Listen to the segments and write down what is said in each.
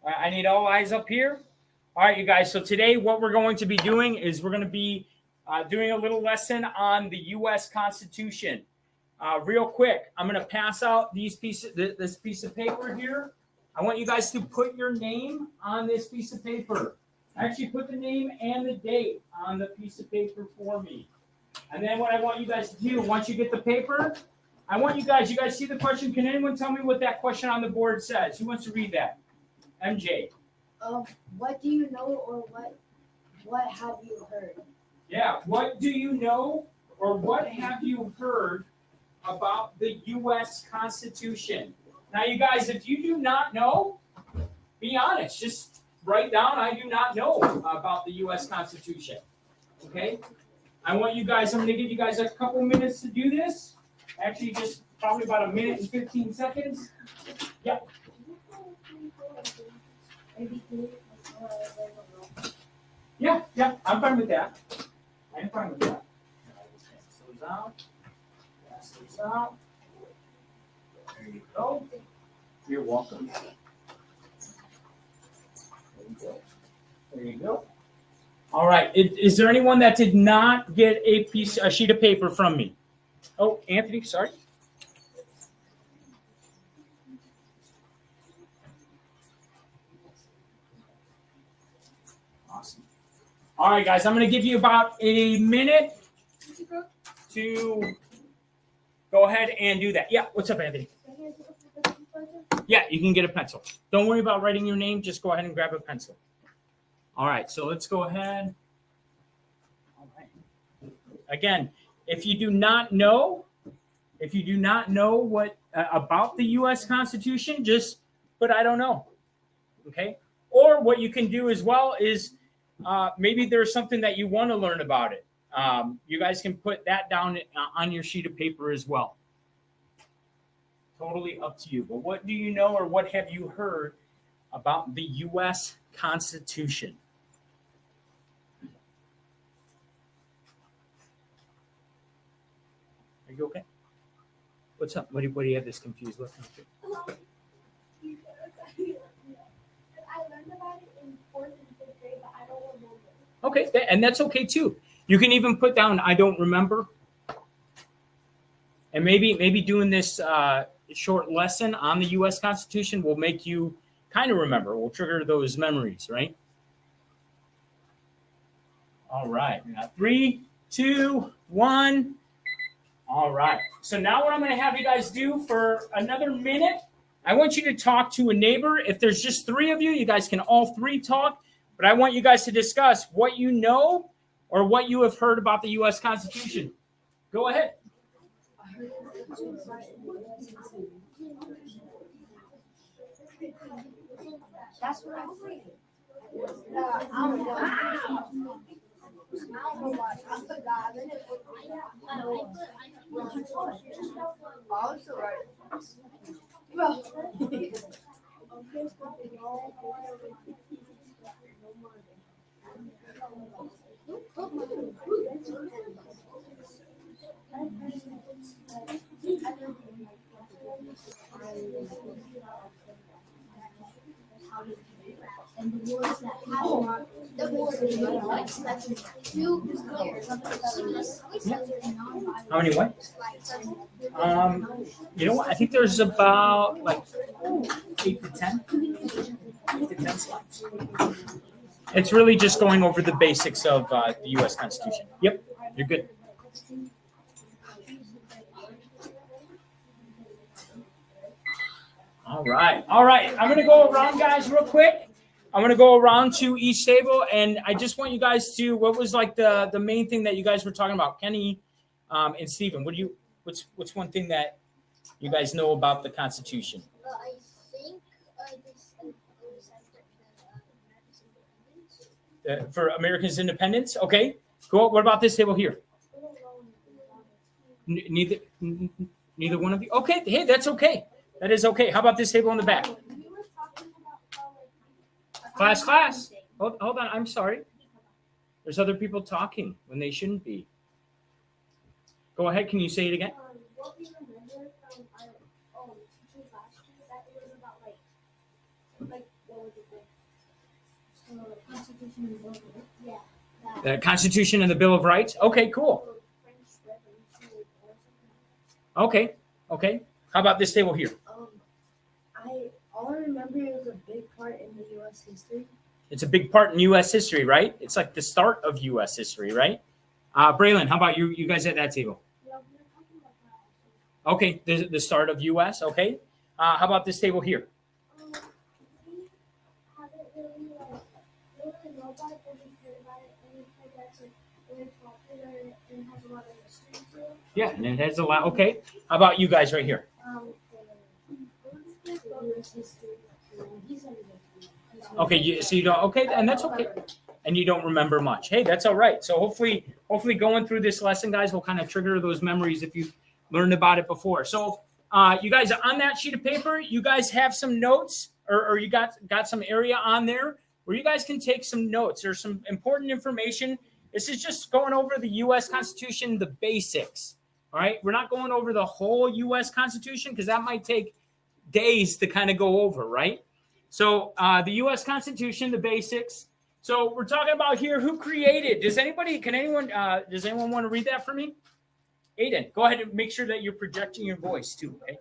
I need all eyes up here. All right, you guys. So today what we're going to be doing is we're going to be doing a little lesson on the U.S. Constitution. Real quick, I'm going to pass out this piece of paper here. I want you guys to put your name on this piece of paper. Actually, put the name and the date on the piece of paper for me. And then what I want you guys to do, once you get the paper, I want you guys see the question? Can anyone tell me what that question on the board says? Who wants to read that? MJ. What do you know or what have you heard? Yeah, what do you know or what have you heard about the U.S. Constitution? Now, you guys, if you do not know, be honest. Just write down, I do not know about the U.S. Constitution. Okay? I'm going to give you guys a couple minutes to do this. Actually, just probably about a minute and 15 seconds. Yep. Yeah, I'm fine with that. Pass those out. There you go. You're welcome. There you go. All right. Is there anyone that did not get a sheet of paper from me? Oh, Anthony, sorry. Awesome. All right, guys, I'm going to give you about a minute to go ahead and do that. Yeah, what's up, Anthony? Yeah, you can get a pencil. Don't worry about writing your name. Just go ahead and grab a pencil. All right, so let's go ahead. All right. Again, if you do not know what about the U.S. Constitution, just put I don't know. Okay? Or what you can do as well is maybe there's something that you want to learn about it. You guys can put that down on your sheet of paper as well. Totally up to you. But what do you know or what have you heard about the U.S. Constitution? Are you okay? What's up? What do you have this confused look? I learned about it in 4th and 5th grade, but I don't remember. Okay, and that's okay too. You can even put down I don't remember. And maybe doing this short lesson on the U.S. Constitution will make you kind of remember. Will trigger those memories, right? All right. Now 3, 2, 1. All right. So now what I'm going to have you guys do for another minute, I want you to talk to a neighbor. If there's just 3 of you, you guys can all 3 talk. But I want you guys to discuss what you know or what you have heard about the U.S. Constitution. Go ahead. That's what I'm saying. I don't know why. I forgot. Also, right. Well. And the words that How many what? You know what? I think there's about like 8 to 10. 8 to 10 slides. It's really just going over the basics of the U.S. Constitution. Yep, you're good. All right. I'm going to go around, guys, real quick. I'm going to go around to each table, and I just want you guys to, what was like the main thing that you guys were talking about? Kenny and Stephen, what's one thing that you guys know about the Constitution? I think for Americans' independence? Okay, cool. What about this table here? Neither one of you? Okay, hey, that's okay. That is okay. How about this table in the back? Class. Hold on. I'm sorry. There's other people talking when they shouldn't be. Go ahead. Can you say it again? What we remember from our teachers last year is that it was about like what was it? Constitution and Bill of Rights. Yeah. That. The Constitution and the Bill of Rights. Okay, cool. French Revolution or something. Okay, okay. How about this table here? All I remember it was a big part in the U.S. history. It's a big part in U.S. history, right? It's like the start of U.S. history, right? Braylon, how about you? You guys at that table? Yeah, we were talking about that. Okay, the start of U.S. Okay. How about this table here? We haven't really know about it, but we've heard about it, and we've heard that's really popular and has a lot of history to it. Yeah, and it has a lot. Okay. How about you guys right here? The U.S. history. Okay, so you don't. Okay, and that's okay. And you don't remember much. Hey, that's all right. So hopefully going through this lesson, guys, will kind of trigger those memories if you've learned about it before. So you guys on that sheet of paper, you guys have some notes, or you got some area on there where you guys can take some notes. There's some important information. This is just going over the U.S. Constitution, the basics. All right, we're not going over the whole U.S. Constitution because that might take days to kind of go over, right? So the U.S. Constitution, the basics. So we're talking about here who created. Does anyone want to read that for me? Aiden, go ahead and make sure that you're projecting your voice too. Okay.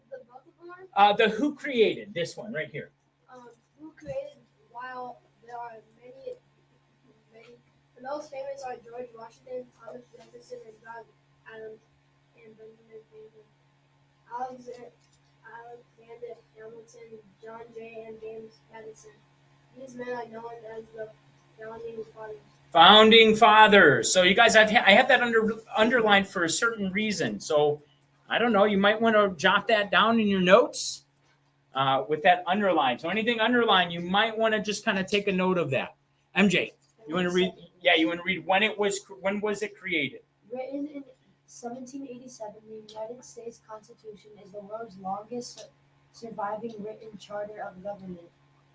The who created this one right here. Who created? While there are many, the most famous are George Washington, Thomas Jefferson, and John Adams, and Benjamin Franklin, Alexander Hamilton, John Jay, and James Madison. These men are known as the founding fathers. Founding fathers. So you guys, I have that underlined for a certain reason. So I don't know. You might want to jot that down in your notes with that underline. So anything underlined, you might want to just kind of take a note of that. MJ, you want to read? Yeah, you want to read when was it created? Written in 1787, the United States Constitution is the world's longest surviving written charter of government.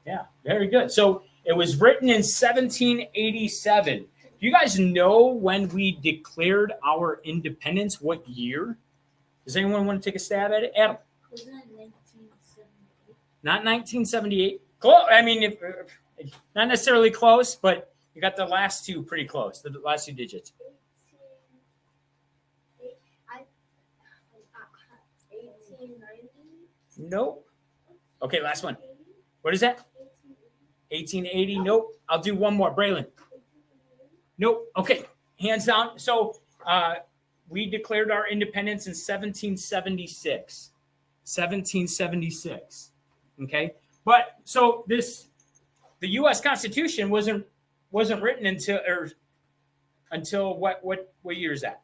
Yeah, very good. So it was written in 1787. Do you guys know when we declared our independence? What year? Does anyone want to take a stab at it? Adam? Wasn't it 1978? Not 1978. Close. I mean, not necessarily close, but you got the last two pretty close, the last two digits. 1890? Nope. Okay, last one. What is that? 1880. Nope. I'll do one more. Braylon. Nope. Okay. Hands down. So we declared our independence in 1776. 1776. Okay. But so the U.S. Constitution wasn't written until what year is that?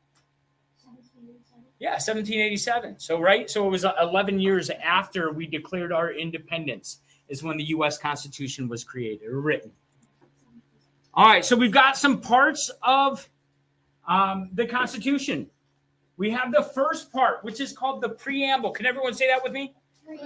1787. Yeah, 1787. So right. So it was 11 years after we declared our independence is when the U.S. Constitution was created or written. All right, so we've got some parts of the Constitution. We have the first part, which is called the preamble. Can everyone say that with me?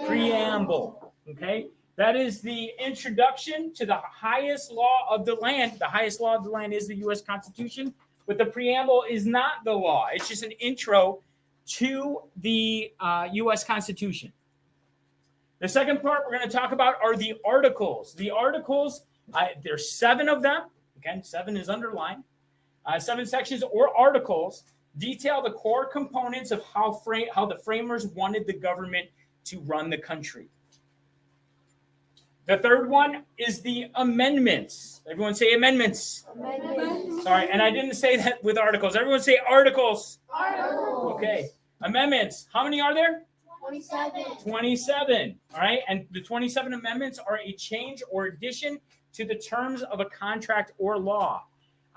Preamble. Okay, that is the introduction to the highest law of the land. The highest law of the land is the U.S. Constitution, but the preamble is not the law. It's just an intro to the U.S. Constitution. The second part we're going to talk about are the articles. The articles, there's 7 of them. Again, 7 is underlined. 7 sections or articles detail the core components of how the framers wanted the government to run the country. The third one is the amendments. Everyone say amendments. Amendments. Sorry, and I didn't say that with articles. Everyone say articles. Articles. Okay. Amendments. How many are there? 27. 27. All right. And the 27 amendments are a change or addition to the terms of a contract or law.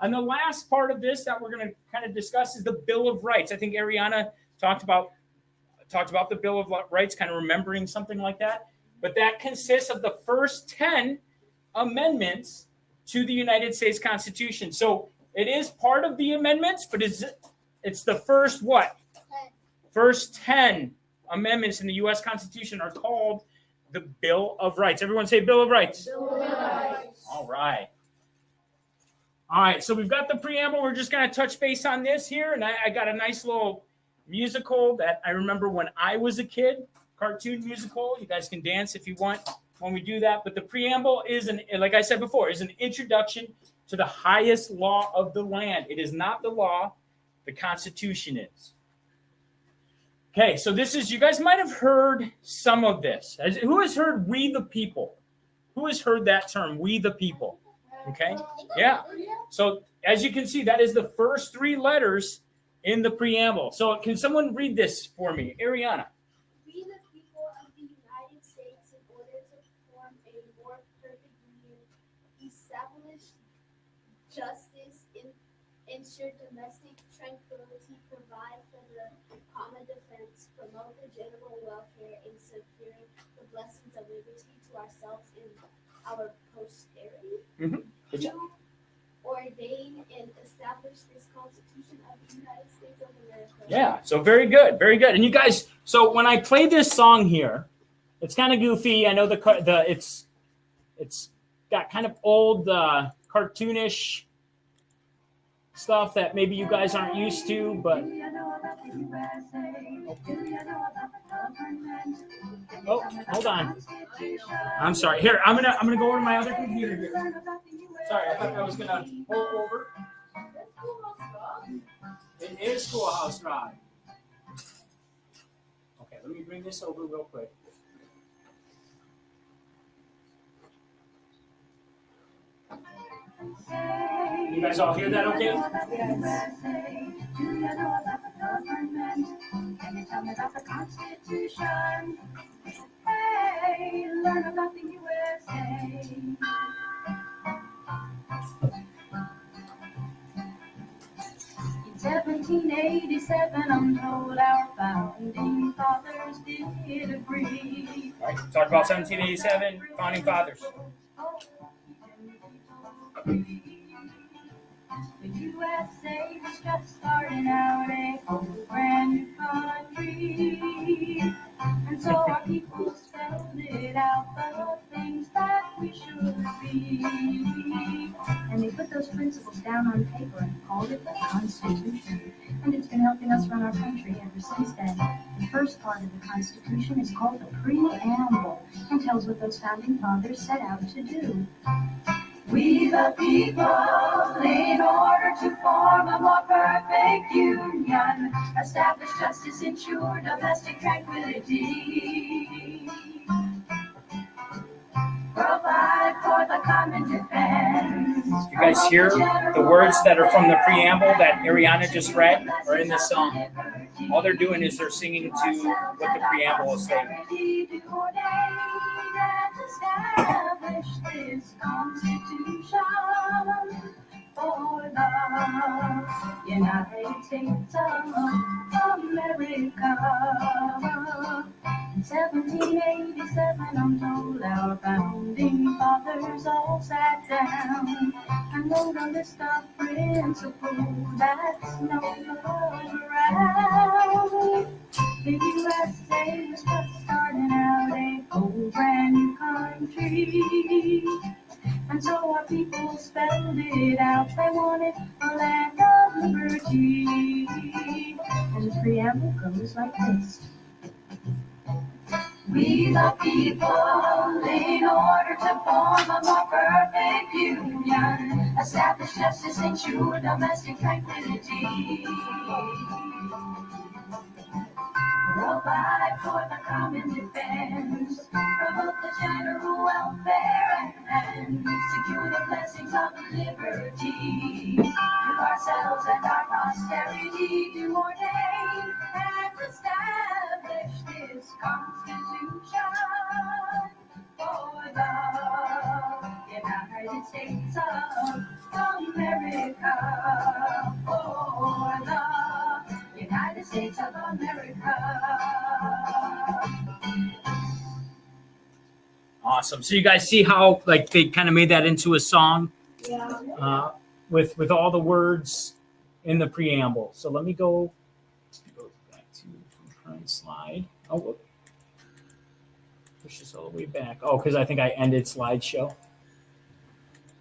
And the last part of this that we're going to kind of discuss is the Bill of Rights. I think Ariana talked about the Bill of Rights, kind of remembering something like that. But that consists of the first 10 amendments to the United States Constitution. So it is part of the amendments, but it's the first what? 10. First 10 amendments in the U.S. Constitution are called the Bill of Rights. Everyone say Bill of Rights. Bill of Rights. All right. All right, so we've got the preamble. We're just going to touch base on this here. And I got a nice little musical that I remember when I was a kid, cartoon musical. You guys can dance if you want. when we do that. But the preamble is, like I said before, is an introduction to the highest law of the land. It is not the law. The Constitution is. Okay, so this is, you guys might have heard some of this. Who has heard "we the people"? Who has heard that term, "we the people"? Okay, yeah. So as you can see, that is the first three letters in the preamble. So can someone read this for me? Ariana. We the people of the United States, in order to form a more perfect union, establish justice, ensure domestic tranquility, provide for the common defense, promote the general welfare, and secure the blessings of liberty to ourselves and our posterity. Good job. To ordain and establish this Constitution of the United States of America. Yeah, so very good, very good. And you guys, so when I play this song here, it's kind of goofy. I know it's got kind of old cartoonish stuff that maybe you guys aren't used to, but oh, hold on. I'm sorry. Here, I'm gonna go over to my other computer here. Sorry, I thought I was gonna pull over. It is Schoolhouse Rock. Okay, let me bring this over real quick. You guys all hear that okay? Hey, learn about the USA. In 1787, I'm told our founding fathers did agree. All right, talk about 1787, founding fathers. The USA was just starting out a whole brand new country. And so our people spelled it out, the things that we should be. And they put those principles down on paper and called it the Constitution. And it's been helping us run our country ever since then. The first part of the Constitution is called the Preamble and tells what those founding fathers set out to do. We the people, in order to form a more perfect union, establish justice, ensure domestic tranquility, provide for the common defense. You guys hear the words that are from the preamble that Ariana just read are in this song? All they're doing is they're singing to what the preamble is saying. Establish this Constitution for the United States of America. In 1787, I'm told our founding fathers all sat down and wrote a list of principles that's no longer around. The USA was just starting out a whole brand new country. And so our people spelled it out. They wanted a land of liberty. And the preamble goes like this. We the people, in order to form a more perfect union, establish justice, ensure domestic tranquility, provide for the common defense, promote the general welfare, and secure the blessings of liberty to ourselves and our posterity, to ordain and establish this Constitution for the United States of America, for the United States of America. Awesome. So you guys see how like they kind of made that into a song with all the words in the preamble. So let me go back to the current slide. Oh, whoop. Push this all the way back. Oh, because I think I ended slideshow.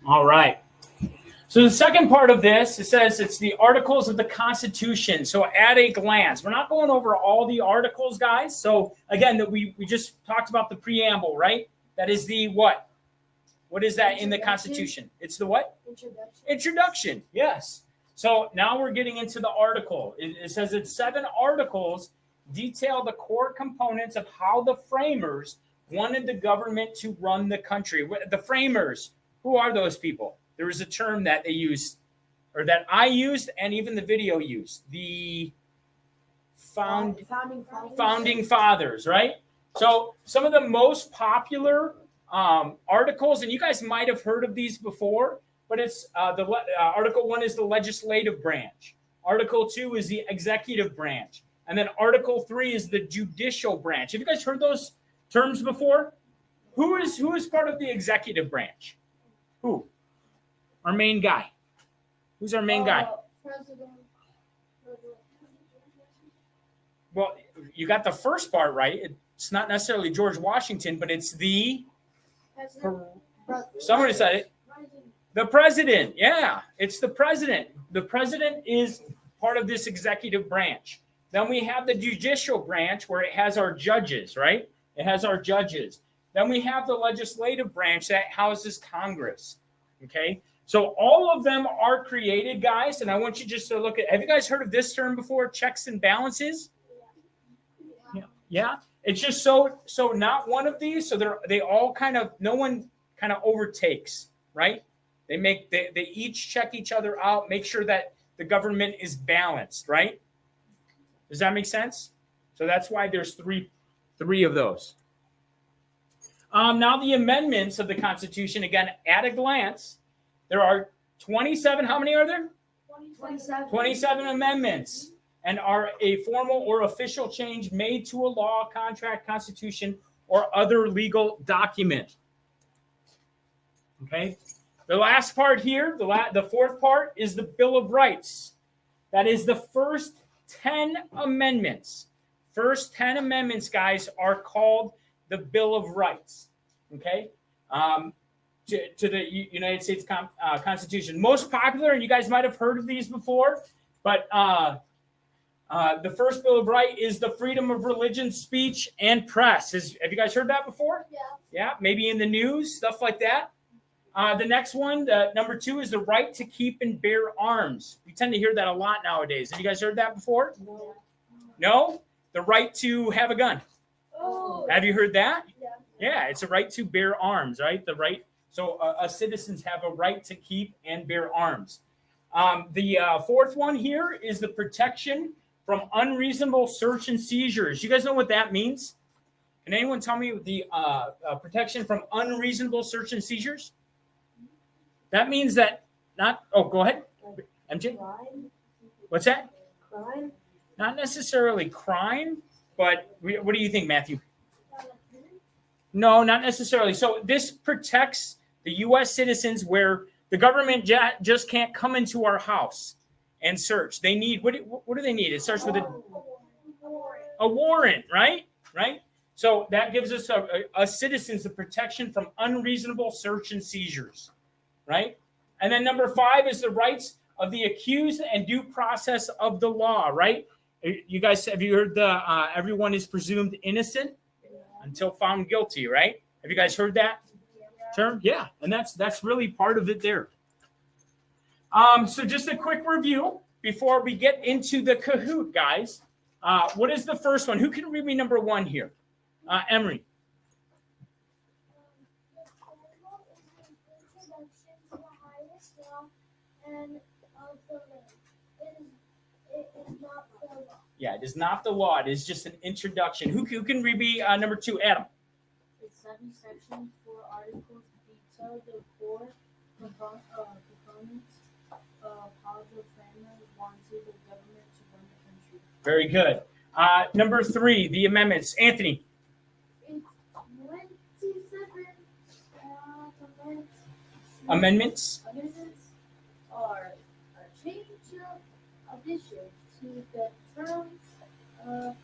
All right. So the second part of this, it says it's the Articles of the Constitution. So at a glance, we're not going over all the articles, guys. So again, that we just talked about the preamble, right? That is the what? What is that in the Introduction. Constitution? It's the what? Introduction. Introduction. Yes. So now we're getting into the article. It says it's 7 articles detail the core components of how the framers wanted the government to run the country. The framers, who are those people? There was a term that they used, or that I used, and even the video used. The founding fathers, right? So some of the most popular articles, and you guys might have heard of these before, but it's Article 1 is the legislative branch. Article 2 is the executive branch. And then Article 3 is the judicial branch. Have you guys heard those terms before? Who is part of the executive branch? Who? Our main guy. Who's our main guy? President. Well, you got the first part right. It's not necessarily George Washington, but it's the somebody said it. The president. Yeah, it's the president. The president is part of this executive branch. Then we have the judicial branch where it has our judges, right? It has our judges. Then we have the legislative branch that houses Congress. Okay. So all of them are created, guys. And I want you just to look at, have you guys heard of this term before? Checks and balances? Yeah. It's just so not one of these. So they all kind of, no one kind of overtakes, right? They each check each other out, make sure that the government is balanced, right? Does that make sense? So that's why there's three of those. Now the amendments of the Constitution, again, at a glance, there are 27. How many are there? 27. 27 amendments, and are a formal or official change made to a law, contract, constitution, or other legal document. Okay. The last part here, the fourth part, is the Bill of Rights. That is the first 10 amendments. First 10 amendments, guys, are called the Bill of Rights. Okay. To the United States Constitution. Most popular, and you guys might have heard of these before, but the first Bill of Rights is the freedom of religion, speech, and press. Have you guys heard that before? Yeah. Yeah, maybe in the news, stuff like that. The next one, number 2, is the right to keep and bear arms. We tend to hear that a lot nowadays. Have you guys heard that before? No. No? The right to have a gun. Oh. Have you heard that? Yeah. Yeah, it's a right to bear arms, right? The right. So citizens have a right to keep and bear arms. The fourth one here is the protection from unreasonable search and seizures. You guys know what that means? Can anyone tell me the protection from unreasonable search and seizures? That means that not. Oh, go ahead, MJ. Crime? What's that? Crime? Not necessarily crime, but what do you think, Matthew? No, not necessarily. So this protects the U.S. citizens where the government just can't come into our house and search. They need, what do they need? It starts with a warrant, right? Right? So that gives us a citizens the protection from unreasonable search and seizures, right? And then number 5 is the rights of the accused and due process of the law, right? You guys, have you heard everyone is presumed innocent until found guilty, right? Have you guys heard that term? Yeah, and that's really part of it there. So just a quick review before we get into the Kahoot, guys. What is the first one? Who can read me number 1 here? Emery. Yeah, it is not the law. It is just an introduction. Who can read me number 2? Adam. It's 7 sections, 4 articles, detail the core components of how the framers wanted the government to run the country. Very good. Number 3, the amendments. Anthony. It's 27 Amendments. Amendments are a change of addition to the terms of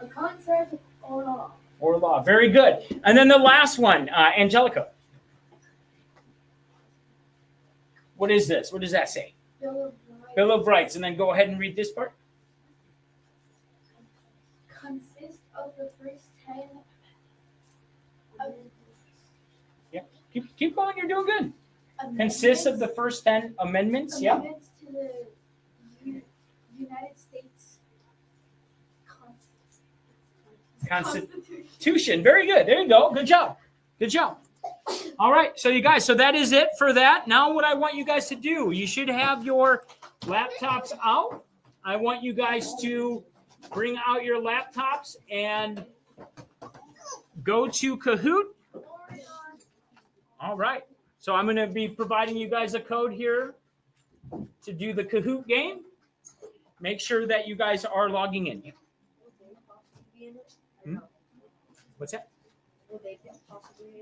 a contract or law. Or law. Very good. And then the last one, Angelica. What is this? What does that say? Bill of Rights. Bill of Rights. And then go ahead and read this part. Consists of the first 10 Keep going. You're doing good. Consists of the first 10 amendments. Yeah. Amendments to the United States Constitution. Very good. There you go. Good job. Good job. All right. So you guys, so that is it for that. Now what I want you guys to do, you should have your laptops out. I want you guys to bring out your laptops and go to Kahoot. All right. So I'm going to be providing you guys a code here to do the Kahoot game. Make sure that you guys are logging in. Hmm? What's that?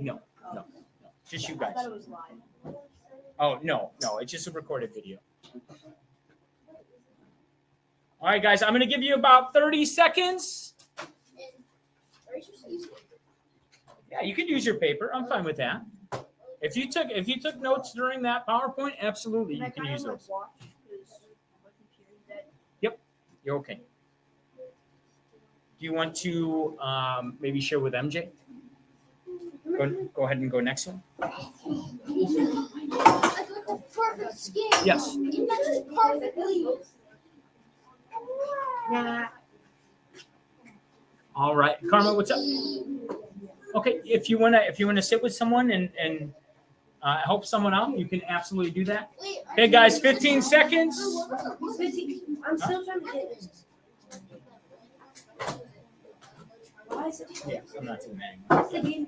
No. Just you guys. I thought it was live. Oh, no. It's just a recorded video. All right, guys. I'm going to give you about 30 seconds. Yeah, you can use your paper. I'm fine with that. If you took notes during that PowerPoint, absolutely, you can use those. Yep, you're okay. Do you want to maybe share with MJ? Go ahead and go next one. Perfect skin. Yes. It matches perfectly. All right, Karma, what's up? Okay, if you wanna sit with someone and help someone out, you can absolutely do that. Okay, guys, 15 seconds. I'm still trying to get this. Yeah, I'm not doing that.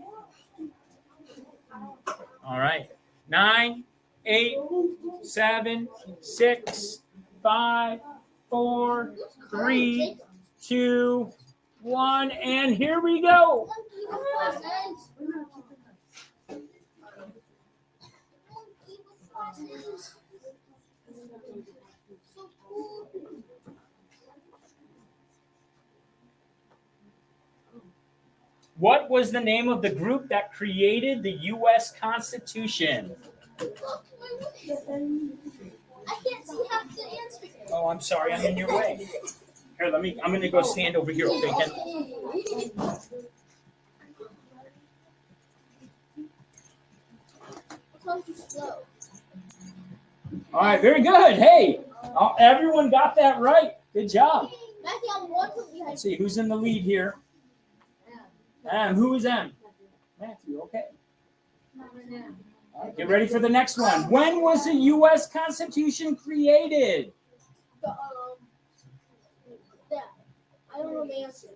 All right, 9, 8, 7, 6, 5, 4, 3, 2, 1, and here we go. What was the name of the group that created the U.S. Constitution? I can't see half the answer. Oh, I'm sorry. I'm in your way. Here, I'm going to go stand over here, okay, Ken? All right, very good. Hey, everyone got that right. Good job. Let's see, who's in the lead here? Who is M? Matthew, okay. All right, get ready for the next one. When was the U.S. Constitution created? I don't know the answer.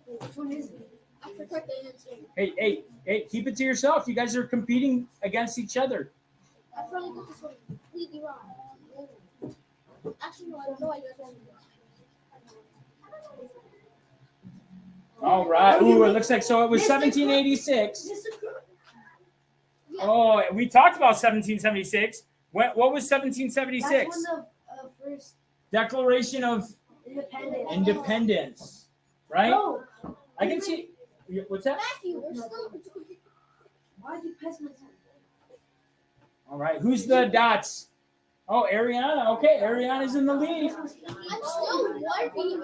Which one is it? I forgot the answer. Hey, keep it to yourself. You guys are competing against each other. I probably got this one completely wrong. Actually, no, I don't know. I got one. All right. Ooh, it looks like so. It was 1786. Oh, we talked about 1776. What was 1776? That's when the first Declaration of Independence, right? No. I can see. What's that? Matthew, we're still. Why did you pass my time? All right. Who's the dots? Oh, Ariana. Okay, Ariana's in the lead. I'm still 1 point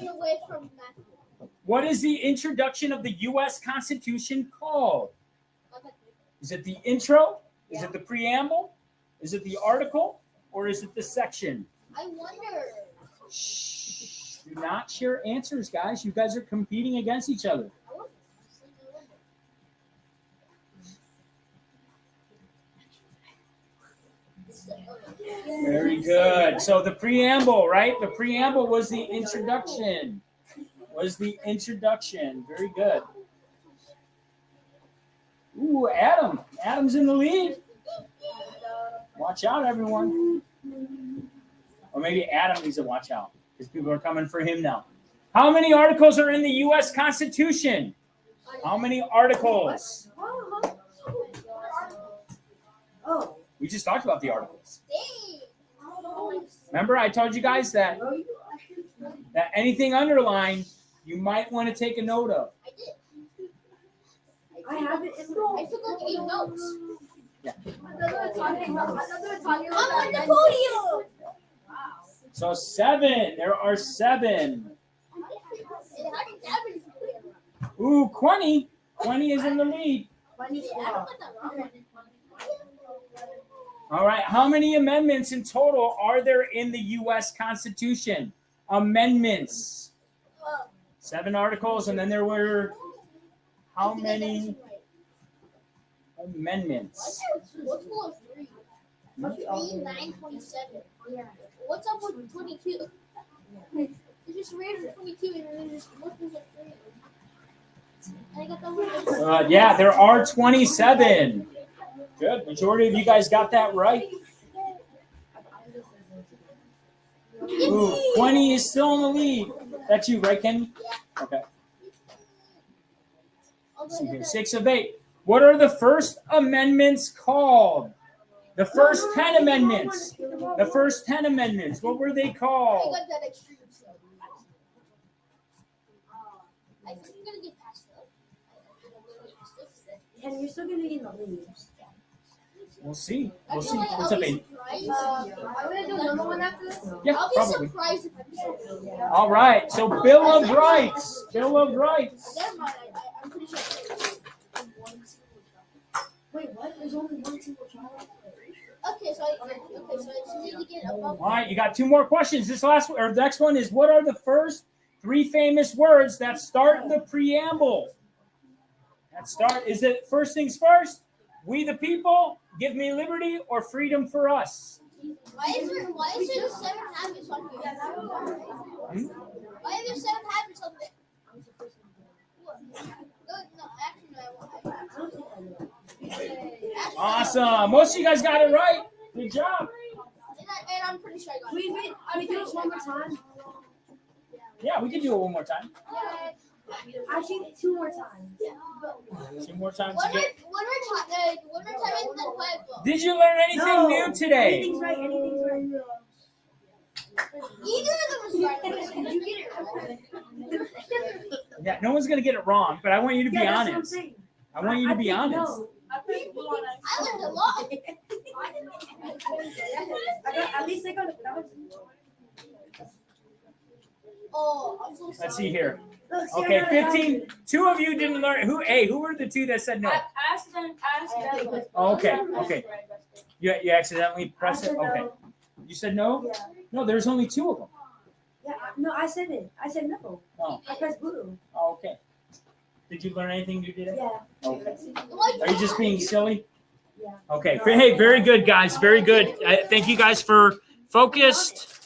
away from Matthew. What is the introduction of the U.S. Constitution called? Is it the intro? Is it the preamble? Is it the article? Or is it the section? I wonder. Shh. Do not share answers, guys. You guys are competing against each other. Very good. So the preamble, right? The preamble was the introduction. Very good. Ooh, Adam. Adam's in the lead. Watch out, everyone. Or maybe Adam needs to watch out because people are coming for him now. How many articles are in the U.S. Constitution? How many articles? Oh. We just talked about the articles. Remember, I told you guys that anything underlined, you might want to take a note of. I did. I have it in I took like 8 notes. Yeah. I'm on the podium. So 7. There are 7. Ooh, Quenny. Quenny is in the lead. All right. How many amendments in total are there in the U.S. Constitution? Amendments. 7 articles, and then there were how many amendments? What's full of 3? 3, 9, 27. Yeah. What's up with 22? It's just random 22 and then just multiples of 3. I got that one. Yeah, there are 27. Good. Majority of you guys got that right. Ooh, 20 is still in the lead. That's you, right, Kenny? Yeah. Okay. See here, 6 of 8. What are the first amendments called? The first 10 amendments. The first 10 amendments. What were they I called? got that extreme slow. I think I'm gonna get past that. And you're still gonna be in the lead. We'll see. We'll I see. feel like What's I'll up, be Aiden? surprised. I'm gonna do another one after this. Yeah, I'll be probably. surprised if I'm so. All right. So Bill of Rights. Bill of Rights. Never mind. I'm pretty sure. Wait, what? There's only one single child? Okay, so I need to get above. All right, you got 2 more questions. This last or the next one is what are the first 3 famous words that start the preamble? Is it first things first? We the people, give me liberty, or freedom for us? Why is there 7 habits on here? Why are there 7 habits on there? What? No, actually, no, Awesome. Most of you guys got it right. Good job. And I'm pretty sure I got it. We do it one more time. Yeah, we can do it one more time. Actually, 2 more times. 2 more times. One more time and then 5. Did you learn anything new today? Anything's right. Anything's right. Either of them was right. Did you get it right? Yeah, no one's gonna get it wrong, but I want you to be That's what I'm honest. saying. I want you to be think honest. no. I learned a lot. At least I got it. Oh, I'm so sorry. Let's see here. Look, see, Okay, I got it. 15. 2 of you didn't learn. Who were the 2 that said no? Ask them. Oh, okay. You accidentally pressed it? Okay. You said no? Yeah. No, there's only 2 of them. Yeah, no, I said it. I said no. Oh, I pressed blue. oh, okay. Did you learn anything new today? Yeah. Okay. Oh my Are you just being God. silly? Yeah. Okay. Hey, very good, guys. Very good. Thank you guys for focused.